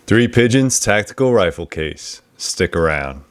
Three Pigeons tactical rifle case. Stick around.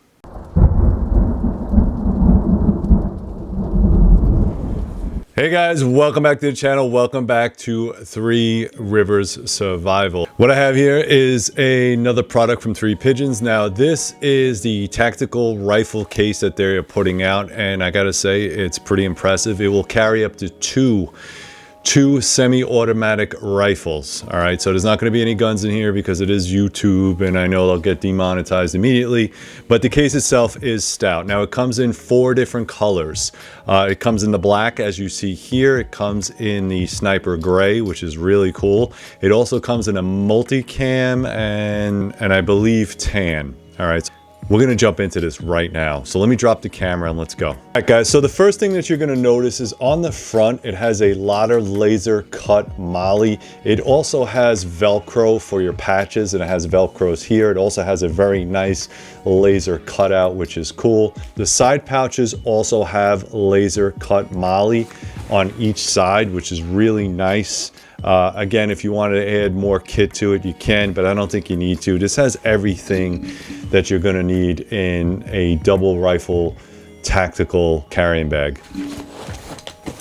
Hey guys, welcome back to the channel. Welcome back to Three Rivers Survival. What I have here is another product from Three Pigeons. Now this is the tactical rifle case that they're putting out, and I gotta say it's pretty impressive. It will carry up to two semi-automatic rifles. All right, so there's not going to be any guns in here because it is YouTube and I know they'll get demonetized immediately, but the case itself is stout. Now it comes in 4 different colors. It comes in the black, as you see here. It comes in the sniper gray, which is really cool. It also comes in a multicam and I believe tan. All right, we're going to jump into this right now. So let me drop the camera and let's go. All right, guys. So the first thing that you're going to notice is on the front, it has a Lauder laser cut molly. It also has Velcro for your patches, and it has Velcros here. It also has a very nice laser cutout, which is cool. The side pouches also have laser cut molly on each side, which is really nice. Again, if you wanted to add more kit to it, you can, but I don't think you need to. This has everything that you're going to need in a double rifle tactical carrying bag.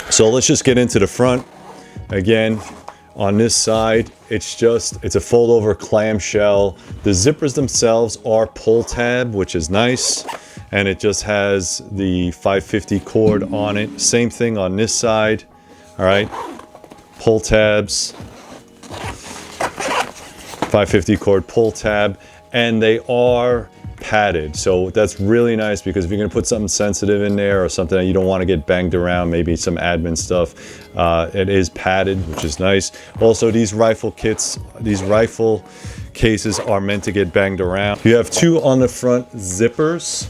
So let's just get into the front. Again, on this side, it's a fold over clamshell. The zippers themselves are pull tab, which is nice. And it just has the 550 cord on it. Same thing on this side. All right. Pull tabs, 550 cord pull tab, and they are padded. So that's really nice because if you're going to put something sensitive in there or something that you don't want to get banged around, maybe some admin stuff, it is padded, which is nice. Also, these rifle kits, these rifle cases are meant to get banged around. You have 2 on the front zippers,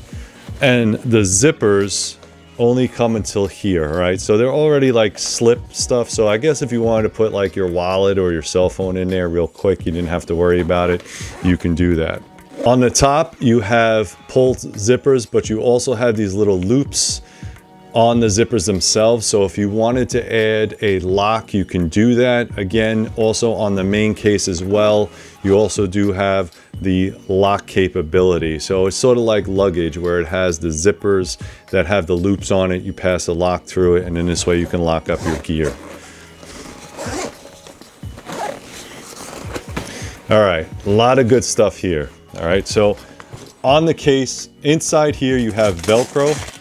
and the zippers only come until here. All right, so they're already like slip stuff, so I guess if you wanted to put like your wallet or your cell phone in there real quick, you didn't have to worry about it, you can do that. On the top you have pulled zippers, but you also have these little loops on the zippers themselves, so if you wanted to add a lock, you can do that. Again, also on the main case as well, you also do have the lock capability. So it's sort of like luggage, where it has the zippers that have the loops on it. You pass a lock through it, and in this way you can lock up your gear. All right, a lot of good stuff here. All right, so on the case, inside here you have Velcro.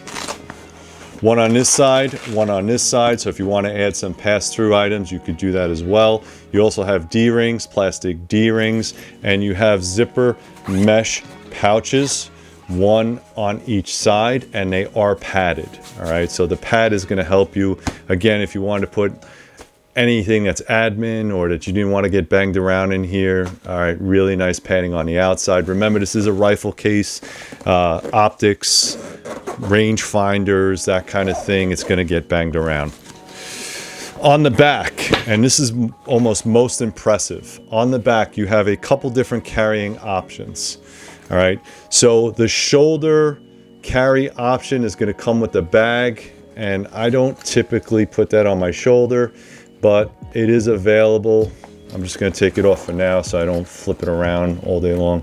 One on this side, one on this side. So if you want to add some pass-through items, you could do that as well. You also have D-rings, plastic D-rings, and you have zipper mesh pouches, one on each side, and they are padded. All right, so the pad is going to help you. Again, if you want to put anything that's admin or that you didn't want to get banged around in here. All right, really nice padding on the outside. Remember, this is a rifle case, optics, range finders, that kind of thing. It's going to get banged around. On the back, and this is almost most impressive, on the back you have a couple different carrying options. All right, so the shoulder carry option is going to come with the bag, and I don't typically put that on my shoulder, but it is available. I'm just going to take it off for now so I don't flip it around all day long.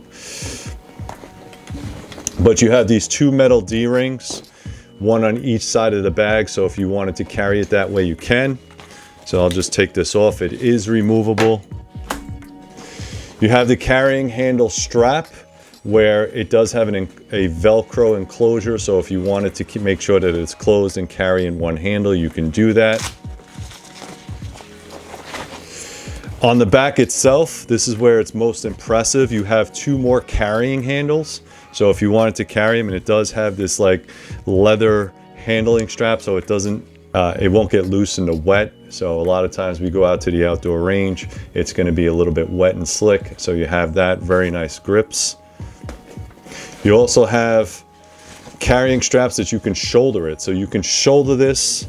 But you have these 2 metal D-rings, one on each side of the bag, so if you wanted to carry it that way, you can. So I'll just take this off. It is removable. You have the carrying handle strap, where it does have a Velcro enclosure, so if you wanted to make sure that it's closed and carry in one handle, you can do that. On the back itself, this is where it's most impressive. You have 2 more carrying handles. So if you wanted to carry them, and it does have this like leather handling strap, so it won't get loose in the wet. So a lot of times we go out to the outdoor range, it's going to be a little bit wet and slick. So you have that, very nice grips. You also have carrying straps that you can shoulder it. So you can shoulder this,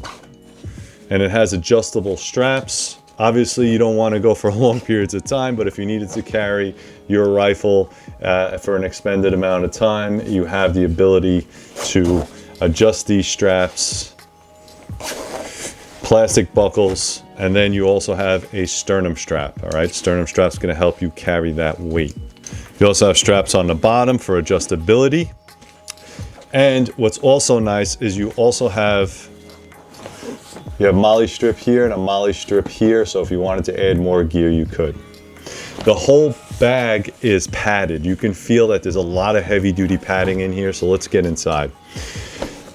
and it has adjustable straps. Obviously, you don't want to go for long periods of time, but if you needed to carry your rifle for an expended amount of time, you have the ability to adjust these straps, plastic buckles, and then you also have a sternum strap. All right, sternum strap is going to help you carry that weight. You also have straps on the bottom for adjustability. And what's also nice is you have molly strip here and a molly strip here. So if you wanted to add more gear, you could. The whole bag is padded. You can feel that there's a lot of heavy duty padding in here. So let's get inside.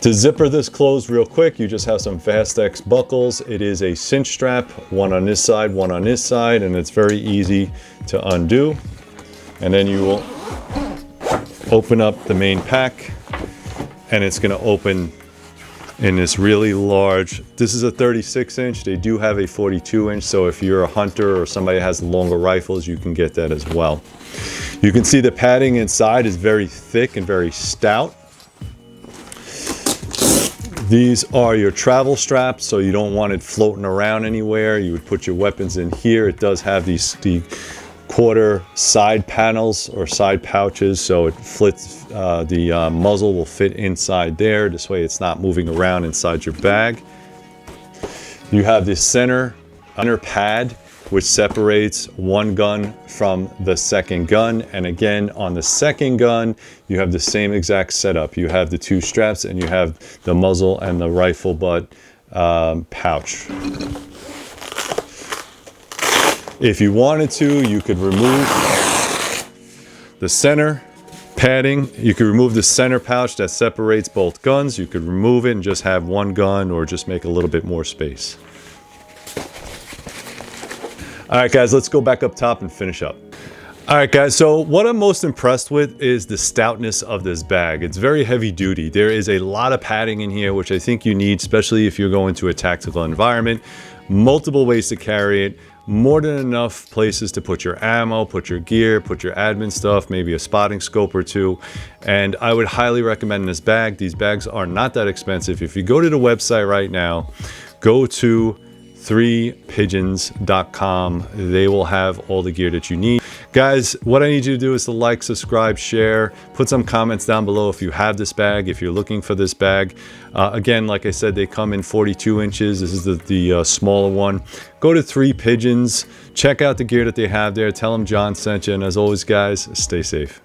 To zipper this closed real quick, you just have some Fastex buckles. It is a cinch strap, one on this side, one on this side, and it's very easy to undo. And then you will open up the main pack, and it's going to open in this really large, this is a 36 inch. They do have a 42 inch. So if you're a hunter or somebody that has longer rifles, you can get that as well. You can see the padding inside is very thick and very stout. These are your travel straps, so you don't want it floating around anywhere. You would put your weapons in here. It does have the quarter side panels or side pouches, so it fits, the muzzle will fit inside there. This way it's not moving around inside your bag. You have this center pad, which separates one gun from the second gun. And again, on the second gun, you have the same exact setup. You have the two straps and you have the muzzle and the rifle butt pouch. If you wanted to, you could remove the center padding. You could remove the center pouch that separates both guns. You could remove it and just have one gun, or just make a little bit more space. All right, guys, let's go back up top and finish up. All right, guys, so what I'm most impressed with is the stoutness of this bag. It's very heavy duty. There is a lot of padding in here, which I think you need, especially if you're going to a tactical environment. Multiple ways to carry it. More than enough places to put your ammo, put your gear, put your admin stuff, maybe a spotting scope or two. And I would highly recommend this bag. These bags are not that expensive. If you go to the website right now, go to 3pigeons.com. They will have all the gear that you need. Guys, what I need you to do is to like, subscribe, share, put some comments down below if you have this bag, if you're looking for this bag. Again, like I said, they come in 42 inches. This is the smaller one. Go to 3 Pigeons, check out the gear that they have there. Tell them John sent you. And as always, guys, stay safe.